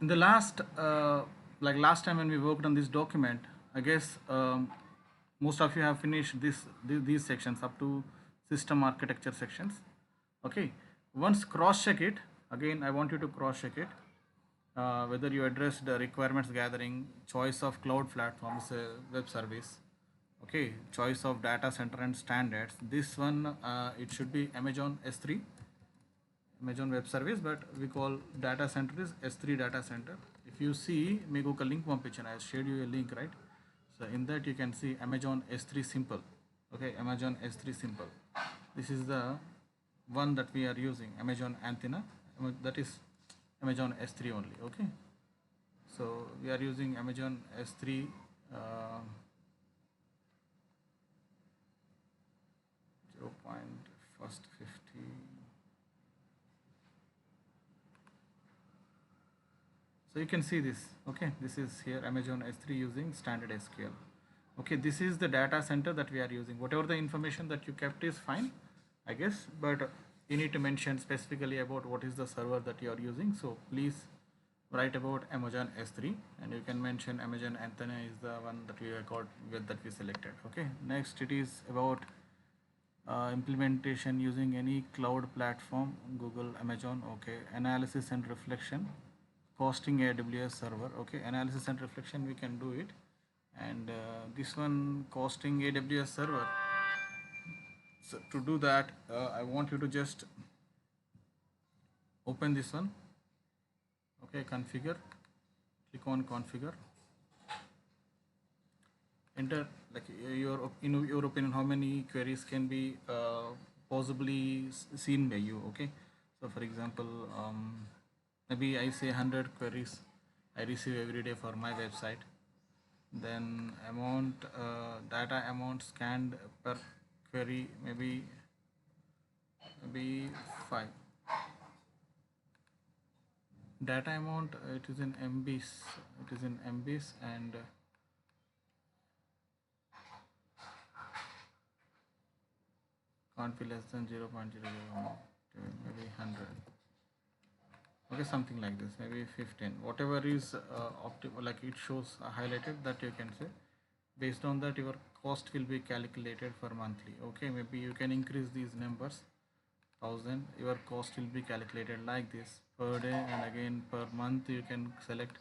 In the last like last time when we worked on this document, I guess most of you have finished these sections up to system architecture sections. Okay, once cross check it again. I want you to cross check it whether you address the requirements gathering, choice of cloud platforms, web service, okay, choice of data center and standards. This one it should be Amazon S3, Amazon Web Service, but we call data center is S3 data center. If you see, మీకు ఒక link పంపించాను. I shared you a link, right? So in that you can see Amazon S3 simple. Okay, Amazon S3 simple. This is the one that we are using, Amazon Antenna. That is Amazon S3 only. Okay, so we are using Amazon S3 0.150. So you can see this. Okay, this is here Amazon S3 using standard SQL. Okay, this is the data center that we are using. Whatever the information that you kept is fine, I guess, but you need to mention specifically about what is the server that you are using. So please write about Amazon S3, and you can mention Amazon Antenna is the one that we got with that we selected. Okay, next it is about implementation using any cloud platform, Google, Amazon. Okay, analysis and reflection, costing AWS server. Okay, analysis and reflection we can do it, and this one costing AWS server. So to do that, I want you to just open this one. Okay, configure, click on configure, enter like your in your opinion how many queries can be possibly seen by you. Okay, so for example, maybe I say 100 queries I receive every day for my website. Then amount, data amount scanned per query, maybe 5. Data amount, it is in MBs, it is in MBs, and can't be less than 0.001, maybe 100. Okay, something like this, maybe 15, whatever is optimal, like it shows highlighted, that you can say. Based on that your cost will be calculated for monthly. Okay, maybe you can increase these numbers. 1000, your cost will be calculated like this per day, and again per month you can select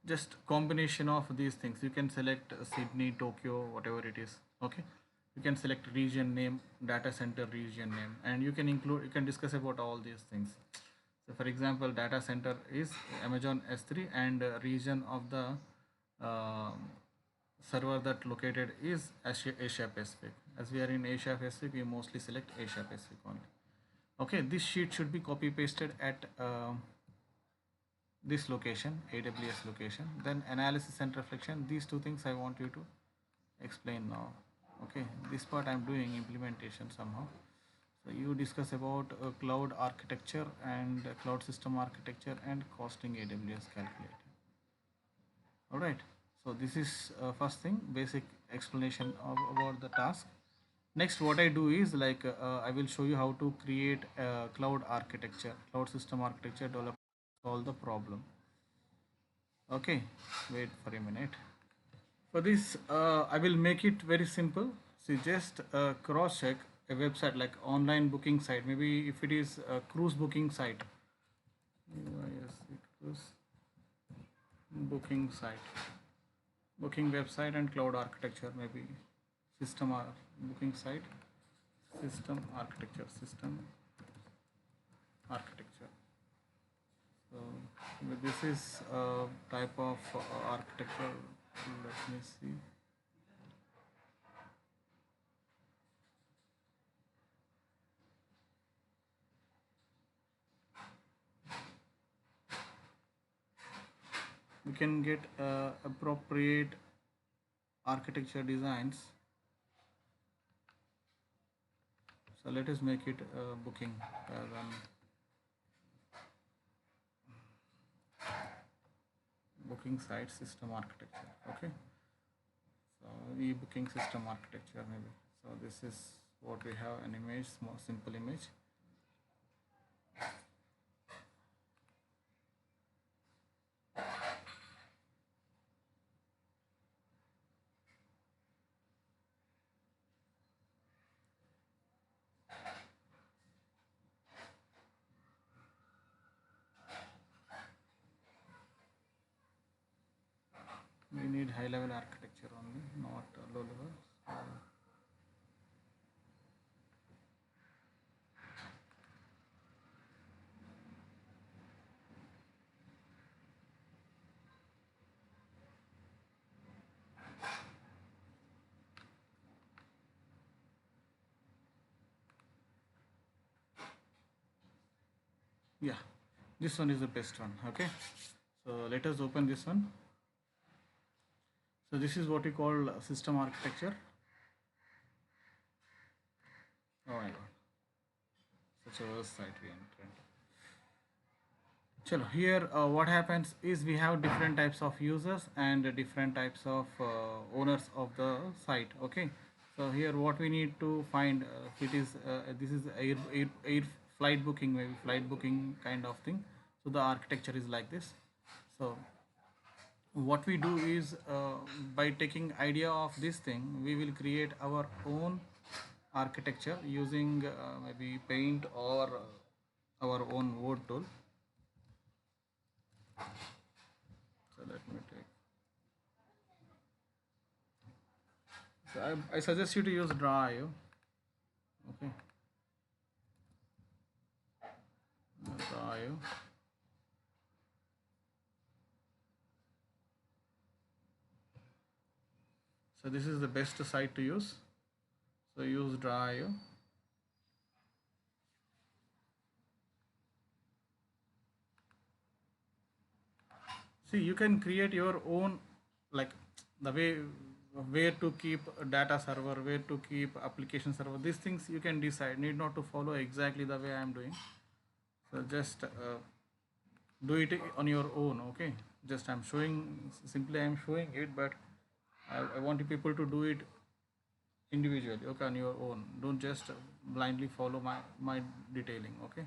just combination of these things. You can select Sydney, Tokyo, whatever it is. Okay, you can select region name, data center region name, and you can include, you can discuss about all these things. So for example, data center is Amazon S3, and region of the server that located is Asia Pacific. As we are in Asia Pacific, we mostly select Asia Pacific only. Okay, this sheet should be copy pasted at this location, AWS location. Then analysis and reflection, these two things I want you to explain now. Okay, this part I'm doing implementation somehow. So you discuss about cloud architecture and cloud system architecture and costing AWS calculator. All right, so this is first thing, basic explanation about the task. Next what I do is like I will show you how to create a cloud architecture, cloud system architecture, develop, solve the problem. Okay, wait for a minute. For this I will make it very simple. See, just cross check a website like online booking site. Maybe if it is a cruise booking site, cruise booking site, booking website and cloud architecture, maybe system booking site, system architecture. So this is a type of architecture. Let me see. We can get appropriate architecture designs. So let us make it booking booking site system architecture. Okay, so e-booking system architecture maybe. So this is what we have, an image, small simple image. We need high level architecture only, not low level. So, yeah, this one is the best one. Okay, so let us open this one. So this is what we call system architecture. Oh my god, such a worse site we entered. Chalo, here what happens is we have different types of users and different types of owners of the site. Okay, so here what we need to find, it is this is air flight booking, maybe flight booking kind of thing. So the architecture is like this. So what we do is, by taking idea of this thing, we will create our own architecture using maybe paint or our own word tool. So let me take, so I suggest you to use Draw.io. Okay, Draw.io. So this is the best site to use. So use Draw.io. See, you can create your own, like the way where to keep a data server, where to keep application server. These things you can decide. Need not to follow exactly the way I am doing. So just do it on your own. Okay, just I'm showing, simply I'm showing it, but I want people to do it individually, okay, on your own. Don't just blindly follow my detailing. Okay,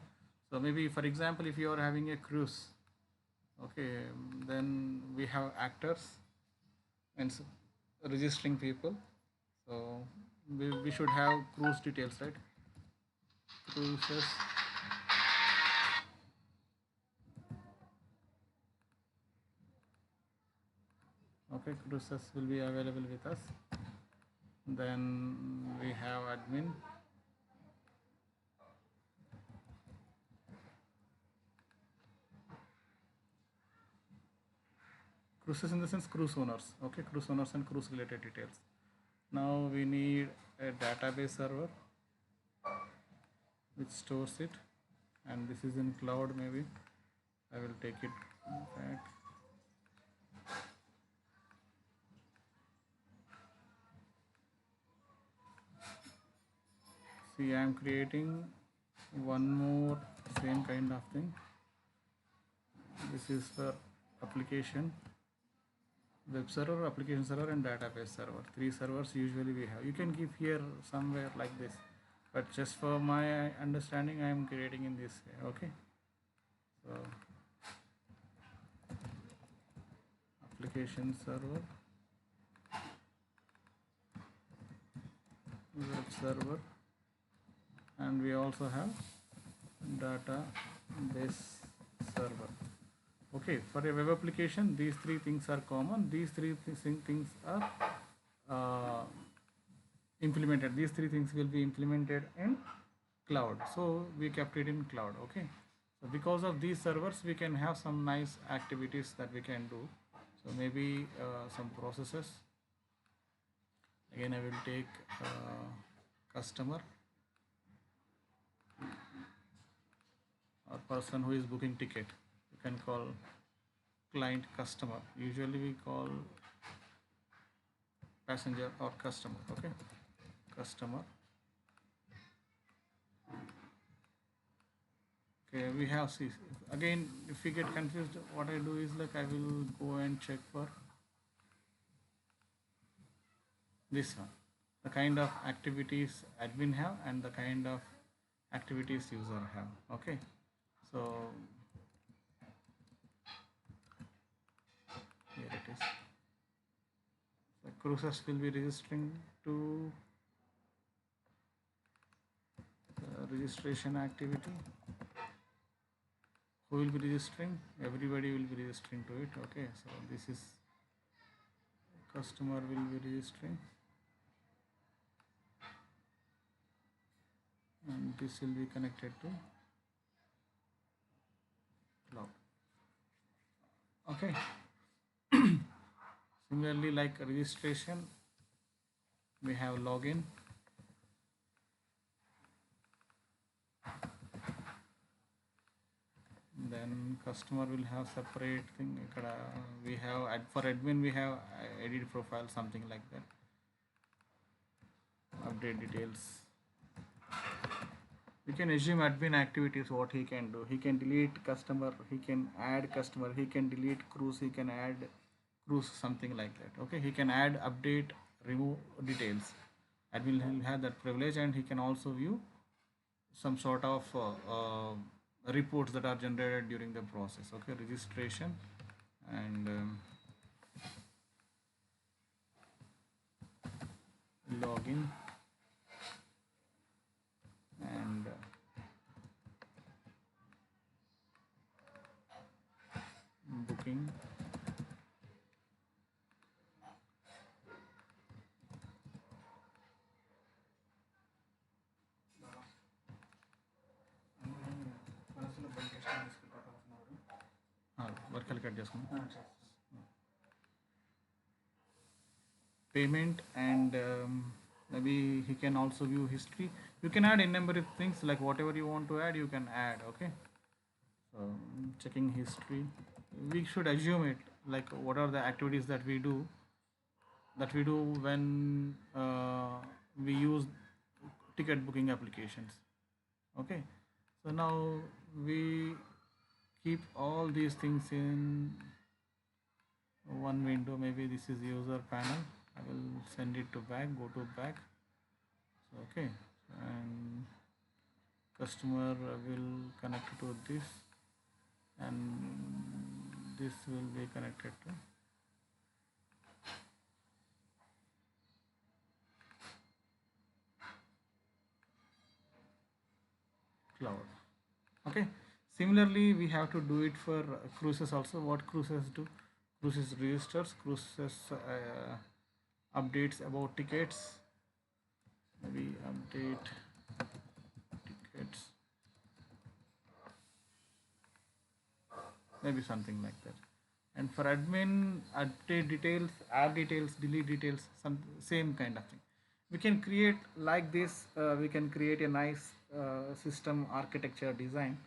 so maybe for example, if you are having a cruise, okay, then we have actors and registering people. So we should have cruise details, right? Cruises. Okay, cruises will be available with us. Then we have admin. Cruises in the sense cruise owners. Okay, cruise owners and cruise related details. Now we need a database server which stores it, and this is in cloud. Maybe I will take it back. See, I am creating one more same kind of thing. This is for application, web server, application server, and database server. Three servers usually we have. You can keep here somewhere like this, but just for my understanding, I am creating in this way. Okay, so application server, web server, and we also have database server. Okay, for a web application, these three things are common. These three things are uh, implemented. These three things will be implemented in cloud. So we kept it in cloud. Okay, so because of these servers, we can have some nice activities that we can do. So maybe some processes. Again, I will take customer or person who is booking ticket. You can call client customer. Usually we call passenger or customer. Okay, customer. Okay, we have, see, again, if we get confused, what I do is, like, I will go and check for this one, the kind of activities admin have and the kind of activities user have. Okay, so here it is. The cruises will be registering to the registration activity. Who will be registering? Everybody will be registering to it. Okay, so this is customer will be registering, and this will be connected to cloud. Okay. Similarly, like registration, we have login, then customer will have separate thing. We have for admin we have edit profile, something like that. Update details. We can assume admin activities what he can do. He can delete customer, he can add customer, he can delete cruise, he can add cruise, something like that. Okay, he can add, update, remove details. Admin will have that privilege, and he can also view some sort of reports that are generated during the process. Okay, registration and login and booking. వర్కలు cut చేసుకున్నాం. Payment and maybe he can also view history. You can add a number of things, like whatever you want to add you can add. Okay, so checking history, we should assume it, like what are the activities that we do when we use ticket booking applications. Okay, so now we keep all these things in one window. Maybe this is user panel. I will send it to back, go to back. So okay, and customer will connect to this, and this will be connected to cloud. Okay, similarly we have to do it for cruises also. What cruises do? Cruises registers, cruises updates about tickets, maybe update tickets, maybe something like that. And for admin, update details, add details, delete details, some same kind of thing. We can create like this. We can create a nice system architecture design,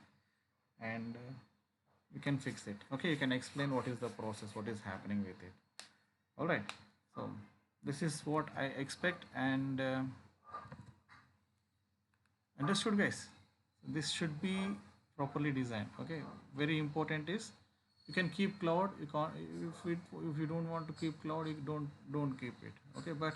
and we can fix it. Okay, you can explain what is the process, what is happening with it. All right, so this is what I expect, and understood, guys. This should be properly designed. Okay, very important is you can keep cloud. You can't, if you don't want to keep cloud, you don't keep it. Okay, but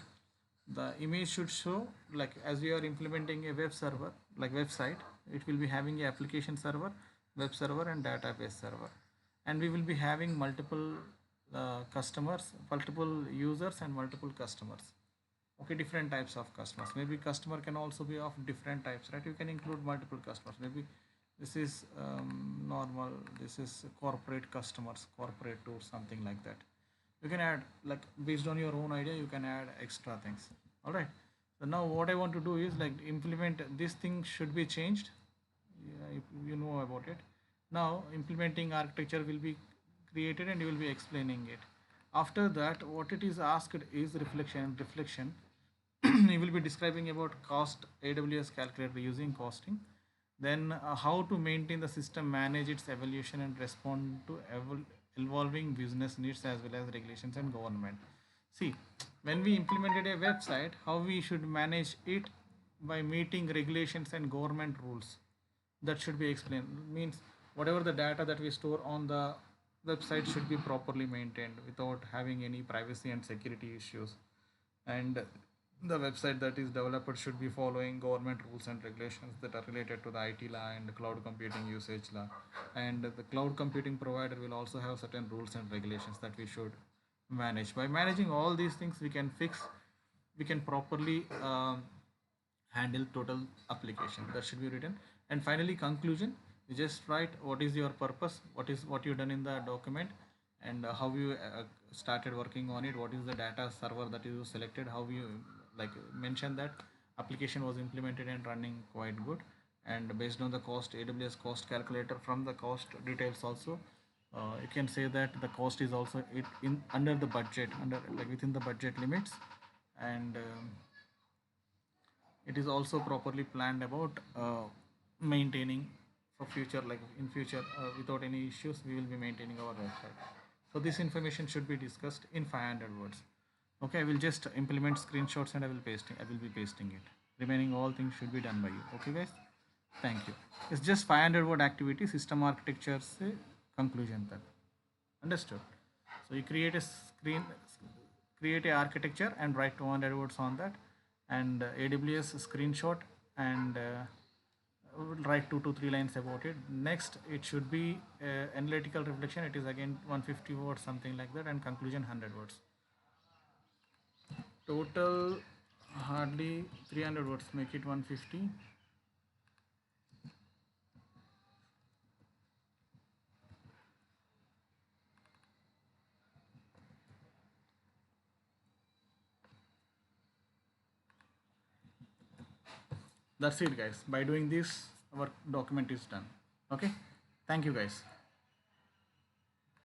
the image should show, like as we are implementing a web server, like website, it will be having a application server, web server, and database server, and we will be having multiple customers, multiple users, and multiple customers. Okay, different types of customers. Maybe customer can also be of different types, right? You can include multiple customers. Maybe this is normal, this is corporate customers, corporate tours, something like that. You can add, like based on your own idea, you can add extra things. All right, so now what I want to do is like implement this thing should be changed. Yeah, you know about it. Now implementing architecture will be created, and you will be explaining it. After that, what it is asked is reflection. You will be describing about cost, AWS calculator using costing, then how to maintain the system, manage its evolution, and respond to evolving business needs as well as regulations and government. See, when we implemented a website, how we should manage it by meeting regulations and government rules. That should be explained. Means whatever the data that we store on the website should be properly maintained without having any privacy and security issues, and the website that is developed should be following government rules and regulations that are related to the IT law and cloud computing usage law. And the cloud computing provider will also have certain rules and regulations that we should manage. By managing all these things, we can properly handle total application. That should be written. And finally, conclusion, you just write what is your purpose, what you done in the document, and how you started working on it, what is the data server that you selected, how you like mention that application was implemented and running quite good, and based on the cost, AWS cost calculator, from the cost details also you can say that the cost is also it in under the budget, under like within the budget limits, and it is also properly planned about maintaining for future, like in future without any issues we will be maintaining our website. So this information should be discussed in 500 words. Okay, I will just implement screenshots and I will be pasting it. Remaining all things should be done by you. Okay guys, thank you. It's just 500 word activity, system architecture से conclusion तक. Understood? So you create a create a architecture and write 200 words on that, and AWS screenshot, and we'll write 2 to 3 lines about it. Next, it should be analytical reflection. It is again 150 words, something like that, and conclusion 100 words. Total hardly 300 words. Make it 150. That's it guys. By doing this, our document is done. Okay, thank you guys.